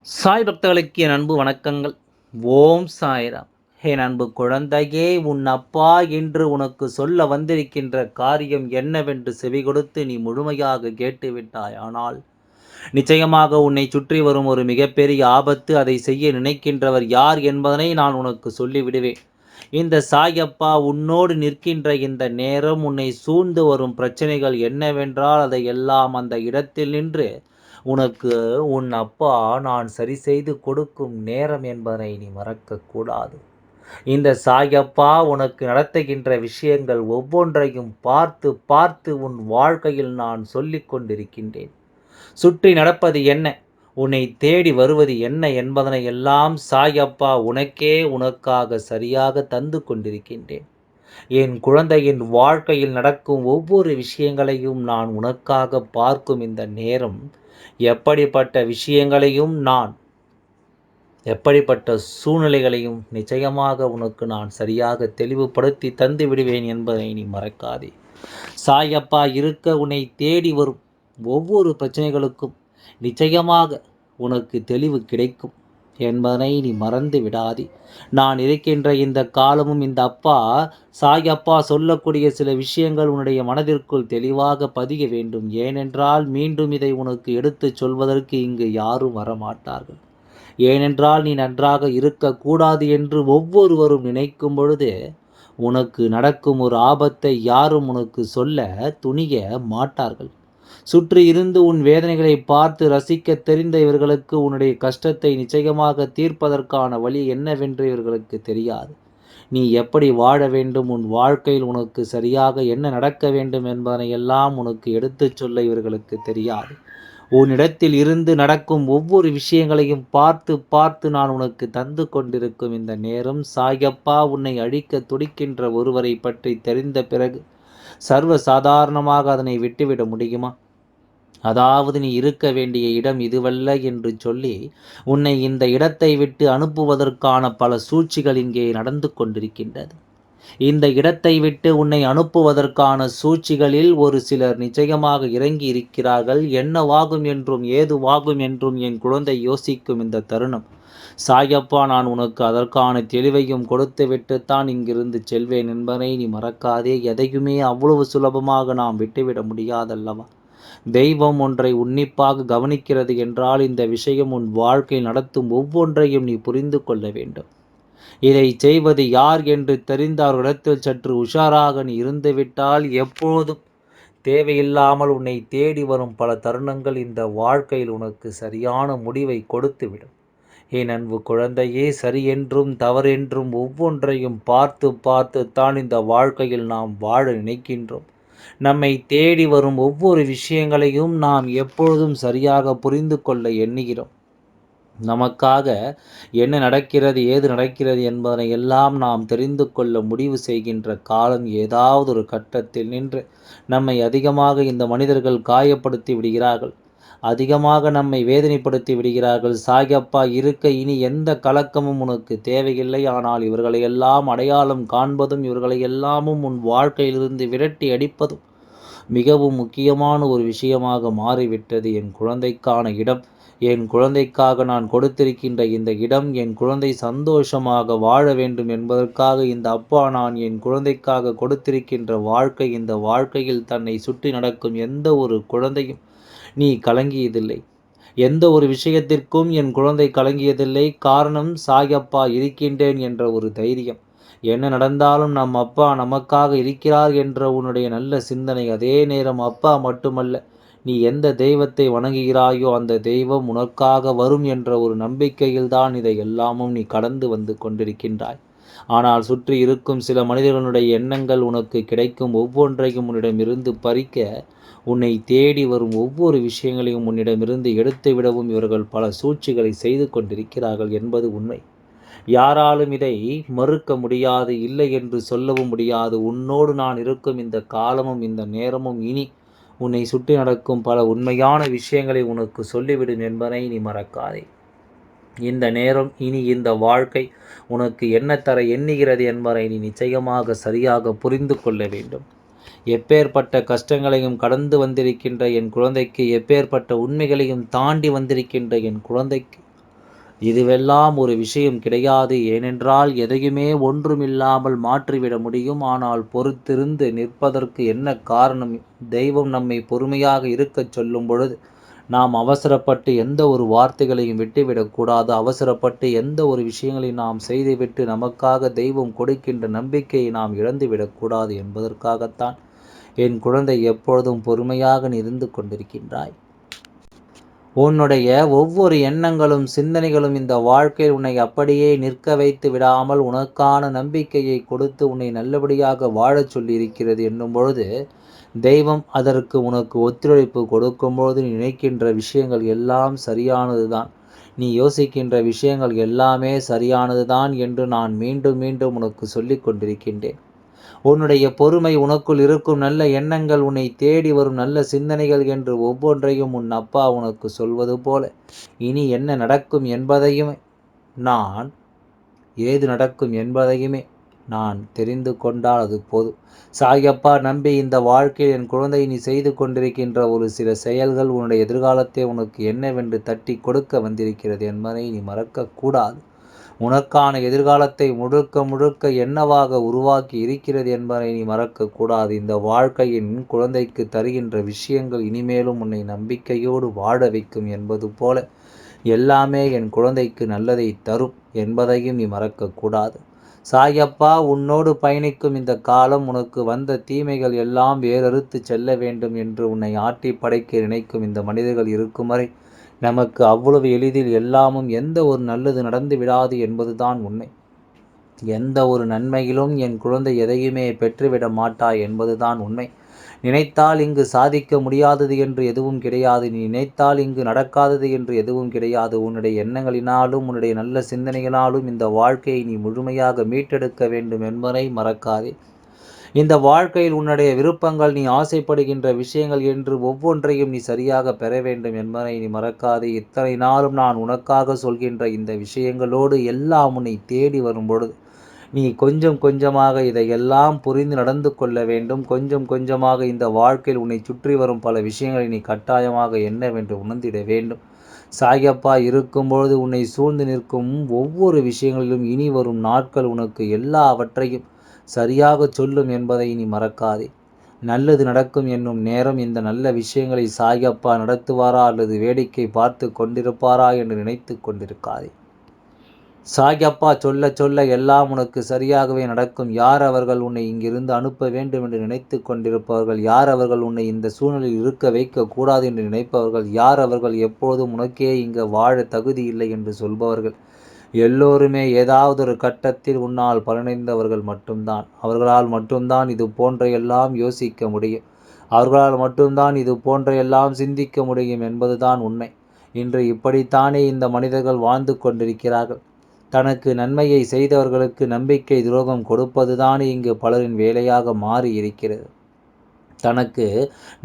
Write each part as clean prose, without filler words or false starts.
சாய் பக்தர்களுக்கு என் அன்பு வணக்கங்கள். ஓம் சாய்ராம். என் அன்பு குழந்தையே, உன் அப்பா என்று உனக்கு சொல்ல வந்திருக்கின்ற காரியம் என்னவென்று செவி கொடுத்து நீ முழுமையாக கேட்டுவிட்டாய். ஆனால் நிச்சயமாக உன்னை சுற்றி வரும் ஒரு மிகப்பெரிய ஆபத்து. அதை செய்ய நினைக்கின்றவர் யார் என்பதனை நான் உனக்கு சொல்லிவிடுவேன். இந்த சாயப்பா உன்னோடு நிற்கின்ற இந்த நேரம் உன்னை சூழ்ந்து வரும் பிரச்சனைகள் என்னவென்றால் அதை எல்லாம் அந்த இடத்தில் நின்று உனக்கு உன் அப்பா நான் சரி செய்து கொடுக்கும் நேரம் என்பதை நீ மறக்கக்கூடாது. இந்த சாயப்பா உனக்கு நடத்துகின்ற விஷயங்கள் ஒவ்வொன்றையும் பார்த்து பார்த்து உன் வாழ்க்கையில் நான் சொல்லிக் கொண்டிருக்கின்றேன். சுற்றி நடப்பது என்ன, உன்னை தேடி வருவது என்ன என்பதனை எல்லாம் சாயப்பா உனக்காக சரியாக தந்து கொண்டிருக்கின்றேன். என் குழந்தையின் வாழ்க்கையில் நடக்கும் ஒவ்வொரு விஷயங்களையும் நான் உனக்காக பார்க்கும் இந்த நேரம், எப்படிப்பட்ட விஷயங்களையும் எப்படிப்பட்ட சூழ்நிலைகளையும் நிச்சயமாக உனக்கு நான் சரியாக தெளிவுபடுத்தி தந்து விடுவேன் என்பதை நீ மறக்காதே. சாயப்பா இருக்க உன்னை தேடி வரும் ஒவ்வொரு பிரச்சனைகளுக்கும் நிச்சயமாக உனக்கு தெளிவு கிடைக்கும் என்பதனை நீ மறந்து விடாதே. நான் இருக்கின்ற இந்த காலமும் இந்த சாயப்பா சொல்லக்கூடிய சில விஷயங்கள் உன்னுடைய மனதிற்குள் தெளிவாக பதிய வேண்டும். ஏனென்றால் மீண்டும் இதை உனக்கு எடுத்துச் சொல்வதற்கு இங்கு யாரும் வரமாட்டார்கள். ஏனென்றால் நீ நன்றாக இருக்கக்கூடாது என்று ஒவ்வொருவரும் நினைக்கும் பொழுது உனக்கு நடக்கும் ஒரு ஆபத்தை யாரும் உனக்கு சொல்ல துணிய மாட்டார்கள். சுற்றி இருந்து உன் வேதனைகளை பார்த்து ரசிக்க தெரிந்த இவர்களுக்கு உன்னுடைய கஷ்டத்தை நிச்சயமாக தீர்ப்பதற்கான வழி என்னவென்று இவர்களுக்கு தெரியாது. நீ எப்படி வாழ வேண்டும், உன் வாழ்க்கையில் உனக்கு சரியாக என்ன நடக்க வேண்டும் என்பதனை எல்லாம் உனக்கு எடுத்துச் சொல்ல இவர்களுக்கு தெரியாது. உன்னிடத்தில் இருந்து நடக்கும் ஒவ்வொரு விஷயங்களையும் பார்த்து பார்த்து நான் உனக்கு தந்து கொண்டிருக்கும் இந்த நேரம், சாயப்பா உன்னை அழிக்க துடிக்கின்ற ஒருவரை பற்றி தெரிந்த பிறகு சர்வ சாதாரணமாக அதனை விட்டுவிட முடியுமா? அதாவது நீ இருக்க வேண்டிய இடம் இதுவல்ல என்று சொல்லி உன்னை இந்த இடத்தை விட்டு அனுப்புவதற்கான பல சூழ்ச்சிகள் இங்கே நடந்து கொண்டிருக்கின்றது. இந்த இடத்தை விட்டு உன்னை அனுப்புவதற்கான சூழ்ச்சிகளில் ஒரு சிலர் நிச்சயமாக இறங்கி இருக்கிறார்கள். என்னவாகும் என்றும் ஏதுவாகும் என்றும் என் குழந்தை யோசிக்கும் இந்த தருணம், சாயப்பா நான் உனக்கு அதற்கான தெளிவையும் கொடுத்து விட்டுத்தான் இங்கிருந்து செல்வேன் என்பதை நீ மறக்காதே. எதையுமே அவ்வளவு சுலபமாக நாம் விட்டுவிட முடியாதல்லவா? தெய்வம் ஒன்றை உன்னிப்பாக கவனிக்கிறது என்றால் இந்த விஷயம் உன் வாழ்க்கையில் நடத்தும் ஒவ்வொன்றையும் நீ புரிந்து கொள்ள வேண்டும். இதை செய்வது யார் என்று தெரிந்த அவர்களிடத்தில் சற்று உஷாராக நீ இருந்துவிட்டால் எப்போதும் தேவையில்லாமல் உன்னை தேடி வரும் பல தருணங்கள் இந்த வாழ்க்கையில் உனக்கு சரியான முடிவை கொடுத்துவிடும். என் அன்பு குழந்தையே, சரி என்றும் தவறென்றும் ஒவ்வொன்றையும் பார்த்து பார்த்து தான் இந்த வாழ்க்கையில் நாம் வாழ நினைக்கின்றோம். நம்மை தேடி வரும் ஒவ்வொரு விஷயங்களையும் நாம் எப்பொழுதும் சரியாக புரிந்து கொள்ள எண்ணுகிறோம். நமக்காக என்ன நடக்கிறது, ஏது நடக்கிறது என்பதனை எல்லாம் நாம் தெரிந்து கொள்ள முடிவு செய்கின்ற காலம் ஏதாவது ஒரு கட்டத்தில் நின்று நம்மை அதிகமாக இந்த மனிதர்கள் காயப்படுத்தி விடுகிறார்கள். அதிகமாக நம்மை வேதனைப்படுத்தி விடுகிறார்கள். சாயப்பா இருக்க இனி எந்த கலக்கமும் உனக்கு தேவையில்லை. ஆனால் இவர்களை எல்லாம் அடையாளம் காண்பதும் இவர்களை எல்லாமும் உன் வாழ்க்கையிலிருந்து விரட்டி அடிப்பதும் மிகவும் முக்கியமான ஒரு விஷயமாக மாறிவிட்டது. என் குழந்தைக்கான இடம், என் குழந்தைக்காக நான் கொடுத்திருக்கின்ற இந்த இடம், என் குழந்தை சந்தோஷமாக வாழ வேண்டும் என்பதற்காக இந்த அப்பா நான் என் குழந்தைக்காக கொடுத்திருக்கின்ற வாழ்க்கை, இந்த வாழ்க்கையில் தன்னை சுற்றி நடக்கும் எந்த ஒரு குழந்தையும் நீ கலங்கியதில்லை. எந்த ஒரு விஷயத்திற்கும் என் குழந்தை கலங்கியதில்லை. காரணம், சாயப்பா இருக்கின்றேன் என்ற ஒரு தைரியம். என்ன நடந்தாலும் நம் அப்பா நமக்காக இருக்கிறார் என்ற உன்னுடைய நல்ல சிந்தனை. அதே நேரம் அப்பா மட்டுமல்ல, நீ எந்த தெய்வத்தை வணங்குகிறாயோ அந்த தெய்வம் உனக்காக வரும் என்ற ஒரு நம்பிக்கையில்தான் இதை எல்லாமும் நீ கடந்து வந்து கொண்டிருக்கின்றாய். ஆனால் சுற்றி இருக்கும் சில மனிதர்களுடைய எண்ணங்கள் உனக்கு கிடைக்கும் ஒவ்வொன்றையும் உன்னிடமிருந்து பறிக்க, உன்னை தேடி வரும் ஒவ்வொரு விஷயங்களையும் உன்னிடமிருந்து எடுத்து விடவும் இவர்கள் பல சூழ்ச்சிகளை செய்து கொண்டிருக்கிறார்கள் என்பது உண்மை. யாராலும் இதை மறுக்க முடியாது, இல்லை என்று சொல்லவும் முடியாது. உன்னோடு நான் இருக்கும் இந்த காலமும் இந்த நேரமும் இனி உன்னை சுற்றி நடக்கும் பல உண்மையான விஷயங்களை உனக்கு சொல்லிவிடும் என்பதை நீ மறக்காதே. இந்த நேரம், இனி இந்த வாழ்க்கை உனக்கு என்ன தர எண்ணுகிறது என்பதை நீ நிச்சயமாக சரியாக புரிந்து கொள்ள வேண்டும். எப்பேற்பட்ட கஷ்டங்களையும் கடந்து வந்திருக்கின்ற என் குழந்தைக்கு, எப்பேற்பட்ட உண்மைகளையும் தாண்டி வந்திருக்கின்ற என் குழந்தைக்கு இதுவெல்லாம் ஒரு விஷயம் கிடையாது. ஏனென்றால் எதையுமே ஒன்றுமில்லாமல் மாற்றிவிட முடியும். ஆனால் பொறுத்திருந்து நிற்பதற்கு என்ன காரணம்? தெய்வம் நம்மை பொறுமையாக இருக்கச் சொல்லும் பொழுது நாம் அவசரப்பட்டு எந்த ஒரு வார்த்தைகளையும் விட்டுவிடக்கூடாது. அவசரப்பட்டு எந்த ஒரு விஷயங்களையும் நாம் செய்துவிட்டு நமக்காக தெய்வம் கொடுக்கின்ற நம்பிக்கையை நாம் இழந்துவிடக்கூடாது என்பதற்காகத்தான் என் குழந்தை எப்பொழுதும் பொறுமையாக இருந்து கொண்டிருக்கின்றாய். உன்னுடைய ஒவ்வொரு எண்ணங்களும் சிந்தனைகளும் இந்த வாழ்க்கையில் உன்னை அப்படியே நிற்க வைத்து விடாமல் உனக்கான நம்பிக்கையை கொடுத்து உன்னை நல்லபடியாக வாழச் சொல்லியிருக்கிறது என்னும் பொழுது தெய்வம் அதற்கு உனக்கு ஒத்துழைப்பு கொடுக்கும்போது நீ நினைக்கின்ற விஷயங்கள் எல்லாம் சரியானது தான், நீ யோசிக்கின்ற விஷயங்கள் எல்லாமே சரியானது தான் என்று நான் மீண்டும் மீண்டும் உனக்கு சொல்லிக் கொண்டிருக்கின்றேன். உன்னுடைய பொறுமை, உனக்குள் இருக்கும் நல்ல எண்ணங்கள், உன்னை தேடி வரும் நல்ல சிந்தனைகள் என்று ஒவ்வொன்றையும் உன் அப்பா உனக்கு சொல்வது போல இனி என்ன நடக்கும் என்பதையும் ஏது நடக்கும் என்பதையுமே நான் தெரிந்து கொண்டால் அது போதும். சாயப்பா நம்பி இந்த வாழ்க்கையில் என் குழந்தை நீ செய்து கொண்டிருக்கின்ற ஒரு சில செயல்கள் உன்னுடைய எதிர்காலத்தை உனக்கு என்னவென்று தட்டி கொடுக்க வந்திருக்கிறது என்பதை நீ மறக்கக்கூடாது. உனக்கான எதிர்காலத்தை முழுக்க முழுக்க என்னவாக உருவாக்கி இருக்கிறது என்பதை நீ மறக்கக்கூடாது. இந்த வாழ்க்கையின் குழந்தைக்கு தருகின்ற விஷயங்கள் இனிமேலும் உன்னை நம்பிக்கையோடு வாழ வைக்கும் என்பது போல எல்லாமே என் குழந்தைக்கு நல்லதை தரும் என்பதையும் நீ மறக்கக்கூடாது. சாயப்பா உன்னோடு பயணிக்கும் இந்த காலம் உனக்கு வந்த தீமைகள் எல்லாம் வேறறுத்து செல்ல வேண்டும் என்று உன்னை ஆட்டி படைக்க நினைக்கும் இந்த மனிதர்கள் இருக்கும் வரை நமக்கு அவ்வளவு எளிதில் எல்லாமும் எந்த ஒரு நல்லது நடந்து விடாது என்பதுதான் உண்மை. எந்த ஒரு நன்மையிலும் என் குழந்தை எதையுமே பெற்றுவிட மாட்டாய் என்பதுதான் உண்மை. நினைத்தால் இங்கு சாதிக்க முடியாதது என்று எதுவும் கிடையாது. நீ நினைத்தால் இங்கு நடக்காதது என்று எதுவும் கிடையாது. உன்னுடைய எண்ணங்களினாலும் உன்னுடைய நல்ல சிந்தனைகளாலும் இந்த வாழ்க்கையை நீ முழுமையாக மீட்டெடுக்க வேண்டும் என்பதை மறக்காதே. இந்த வாழ்க்கையில் உன்னுடைய விருப்பங்கள், நீ ஆசைப்படுகின்ற விஷயங்கள் என்று ஒவ்வொன்றையும் நீ சரியாக பெற வேண்டும் என்பதை நீ மறக்காதே. இத்தனை நாளும் நான் உனக்காக சொல்கின்ற இந்த விஷயங்களோடு எல்லாம் உன்னை தேடி வரும் பொழுது நீ கொஞ்சம் கொஞ்சமாக இதையெல்லாம் புரிந்து நடந்து கொள்ள வேண்டும். கொஞ்சம் கொஞ்சமாக இந்த வாழ்க்கையில் உன்னை சுற்றி வரும் பல விஷயங்களை நீ கட்டாயமாக என்னவென்று உணர்ந்திட வேண்டும். சாயப்பா இருக்கும்பொழுது உன்னை சூழ்ந்து நிற்கும் ஒவ்வொரு விஷயங்களிலும் இனி வரும் நாட்கள் உனக்கு எல்லாவற்றையும் சரியாக சொல்லும் என்பதை நீ மறக்காதே. நல்லது நடக்கும் என்னும் நேரம் இந்த நல்ல விஷயங்களை சாயப்பா நடத்துவாரா அல்லது வேடிக்கை பார்த்து கொண்டிருப்பாரா என்று நினைத்து கொண்டிருக்காதே. சாயப்பா சொல்ல சொல்ல எல்லாம் உனக்கு சரியாகவே நடக்கும். யார் அவர்கள் உன்னை இங்கிருந்து அனுப்ப வேண்டும் என்று நினைத்து கொண்டிருப்பவர்கள்? யார் அவர்கள் உன்னை இந்த சூழ்நிலையில் இருக்க வைக்கக்கூடாது என்று நினைப்பவர்கள்? யார் அவர்கள் எப்போதும் உனக்கே இங்கு வாழ தகுதி இல்லை என்று சொல்பவர்கள்? எல்லோருமே ஏதாவது ஒரு கட்டத்தில் உன்னால் பலனடைந்தவர்கள் மட்டும்தான். அவர்களால் மட்டும்தான் இது போன்ற எல்லாம் யோசிக்க முடியும். அவர்களால் மட்டும்தான் இது போன்ற எல்லாம் சிந்திக்க முடியும் என்பதுதான் உண்மை. இன்று இப்படித்தானே இந்த மனிதர்கள் வாழ்ந்து கொண்டிருக்கிறார்கள். தனக்கு நன்மையை செய்தவர்களுக்கு நம்பிக்கை துரோகம் கொடுப்பதுதானே இங்கு பலரின் வேலையாக மாறி இருக்கிறது. தனக்கு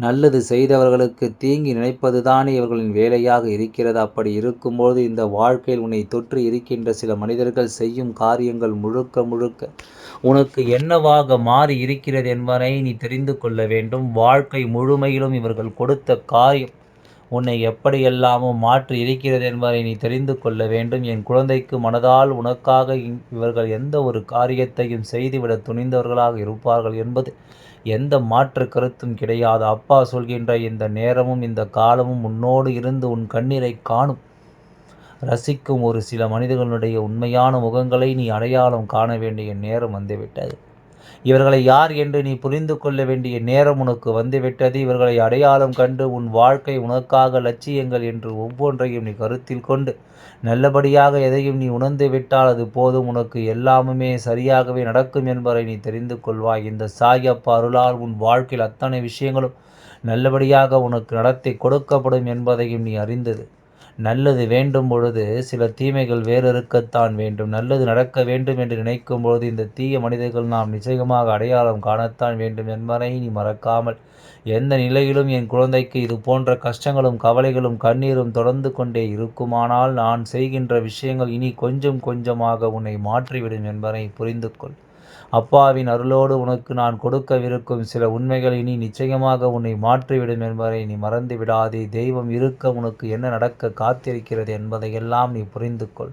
நல்லது செய்தவர்களுக்கு தீங்கி நினைப்பதுதானே இவர்களின் வேலையாக இருக்கிறது. அப்படி இருக்கும்போது இந்த வாழ்க்கையில் உன்னை தொற்று இருக்கின்ற சில மனிதர்கள் செய்யும் காரியங்கள் முழுக்க முழுக்க உனக்கு என்னவாக மாறி இருக்கிறது என்பதை நீ தெரிந்து கொள்ள வேண்டும். வாழ்க்கை முழுமையிலும் இவர்கள் கொடுத்த காரியம் உன்னை எப்படியெல்லாமும் மாற்றி இருக்கிறது என்பதை நீ தெரிந்து கொள்ள வேண்டும். என் குழந்தைக்கு மனதால் உனக்காக இவர்கள் எந்த ஒரு காரியத்தையும் செய்துவிட துணிந்தவர்களாக இருப்பார்கள் என்பது எந்த மாற்று கருத்தும் கிடையாது. அப்பா சொல்கின்ற இந்த நேரமும் இந்த காலமும் உன்னோடு இருந்து உன் கண்ணீரை காணும் ரசிக்கும் ஒரு சில மனிதர்களுடைய உண்மையான முகங்களை நீ அடையாளம் காண வேண்டிய நேரம் வந்துவிட்டது. இவர்களை யார் என்று நீ புரிந்து கொள்ள வேண்டிய நேரம் உனக்கு வந்துவிட்டது. இவர்களை அடையாளம் கண்டு உன் வாழ்க்கை உனக்காக லட்சியங்கள் என்று ஒவ்வொன்றையும் நீ கருத்தில் கொண்டு நல்லபடியாக எதையும் நீ உணர்ந்து விட்டால் அது போதும். உனக்கு எல்லாமுமே சரியாகவே நடக்கும் என்பதை நீ தெரிந்து கொள்வாய். இந்த சாயப்பா அருளால் உன் வாழ்க்கையில் அத்தனை விஷயங்களும் நல்லபடியாக உனக்கு நடத்தி கொடுக்கப்படும் என்பதையும் நீ அறிந்தது. நல்லது வேண்டும் பொழுது சில தீமைகள் வேறறுக்கத்தான் வேண்டும். நல்லது நடக்க வேண்டும் என்று நினைக்கும் பொழுது இந்த தீய மனிதர்கள் நாம் நிச்சயமாக அடையாளம் காணத்தான் வேண்டும் என்பதை நீ மறக்காமல் எந்த நிலையிலும் என் குழந்தைக்கு இது போன்ற கஷ்டங்களும் கவலைகளும் கண்ணீரும் தொடர்ந்து கொண்டே இருக்குமானால் நான் செய்கின்ற விஷயங்கள் இனி கொஞ்சம் கொஞ்சமாக உன்னை மாற்றிவிடும் என்பதை புரிந்து கொள். அப்பாவின் அருளோடு உனக்கு நான் கொடுக்கவிருக்கும் சில உண்மைகள் இனி நிச்சயமாக உன்னை மாற்றிவிடும் என்பதை நீ மறந்து விடாதே. தெய்வம் இருக்க உனக்கு என்ன நடக்க காத்திருக்கிறது என்பதையெல்லாம் நீ புரிந்து கொள்.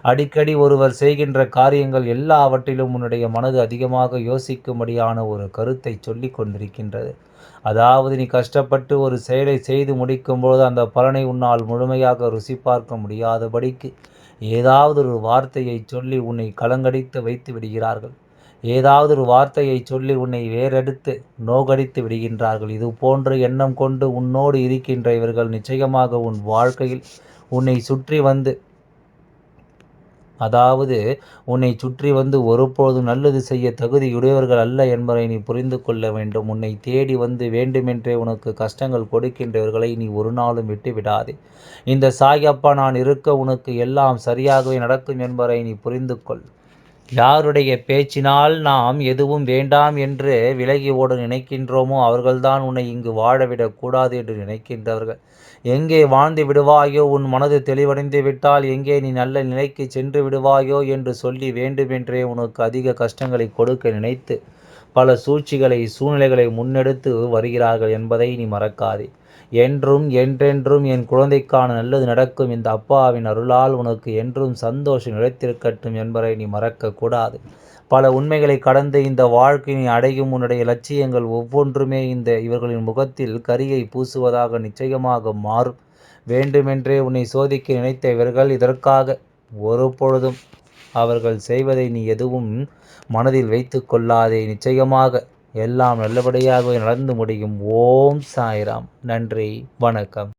அடிக்கடி ஒருவர் செய்கின்ற காரியங்கள் எல்லாவற்றிலும் உன்னுடைய மனது அதிகமாக யோசிக்கும்படியான ஒரு கருத்தை சொல்லி கொண்டிருக்கின்றது. அதாவது நீ கஷ்டப்பட்டு ஒரு செயலை செய்து முடிக்கும்போது அந்த பலனை உன்னால் முழுமையாக ருசி பார்க்க முடியாதபடிக்கு ஏதாவது ஒரு வார்த்தையை சொல்லி உன்னை கலங்கடித்து வைத்து விடுகிறார்கள். ஏதாவது ஒரு வார்த்தையை சொல்லி உன்னை வேறெடுத்து நோகடித்து விடுகின்றார்கள். இது போன்ற எண்ணம் கொண்டு உன்னோடு இருக்கின்ற இவர்கள் நிச்சயமாக உன் வாழ்க்கையில் உன்னை சுற்றி வந்து ஒருபொழுதும் நல்லது செய்ய தகுதியுடையவர்கள் அல்ல என்பதை நீ புரிந்து கொள்ள வேண்டும். உன்னை தேடி வந்து வேண்டுமென்றே உனக்கு கஷ்டங்கள் கொடுக்கின்றவர்களை நீ ஒரு நாளும் விட்டு விடாதே. இந்த சாயப்பா நான் இருக்க உனக்கு எல்லாம் சரியாகவே நடக்கும் என்பதை நீ புரிந்து கொள். யாருடைய பேச்சினால் நாம் எதுவும் வேண்டாம் என்று விலகி ஓட நினைக்கின்றோமோ அவர்கள்தான் உன்னை இங்கு வாழவிடக்கூடாது என்று நினைக்கின்றவர்கள். எங்கே வாழ்ந்து விடுவாயோ, உன் மனது தெளிவடைந்து விட்டால் எங்கே நீ நல்ல நிலைக்கு சென்று விடுவாயோ என்று சொல்லி வேண்டுமென்றே உனக்கு அதிக கஷ்டங்களை கொடுக்க நினைத்து பல சூழ்ச்சிகளை முன்னெடுத்து வருகிறார்கள் என்பதை நீ மறக்காதே. என்றும் என்றென்றும் என் குழந்தைக்கான நல்லது நடக்கும். இந்த அப்பாவின் அருளால் உனக்கு என்றும் சந்தோஷம் நிலைத்திருக்கட்டும் என்பதை நீ மறக்கக்கூடாது. பல உண்மைகளை கடந்து இந்த வாழ்க்கையை அடையும் உன்னுடைய லட்சியங்கள் ஒவ்வொன்றுமே இவர்களின் முகத்தில் கரியை பூசுவதாக நிச்சயமாக மாறும். வேண்டுமென்றே உன்னை சோதிக்க நினைத்த இவர்கள் இதற்காக ஒரு பொழுதும் அவர்கள் செய்வதை நீ எதுவும் மனதில் வைத்து கொள்ளாதே. நிச்சயமாக எல்லாம் நல்லபடியாக நடந்து முடியும். ஓம் சாய்ராம். நன்றி, வணக்கம்.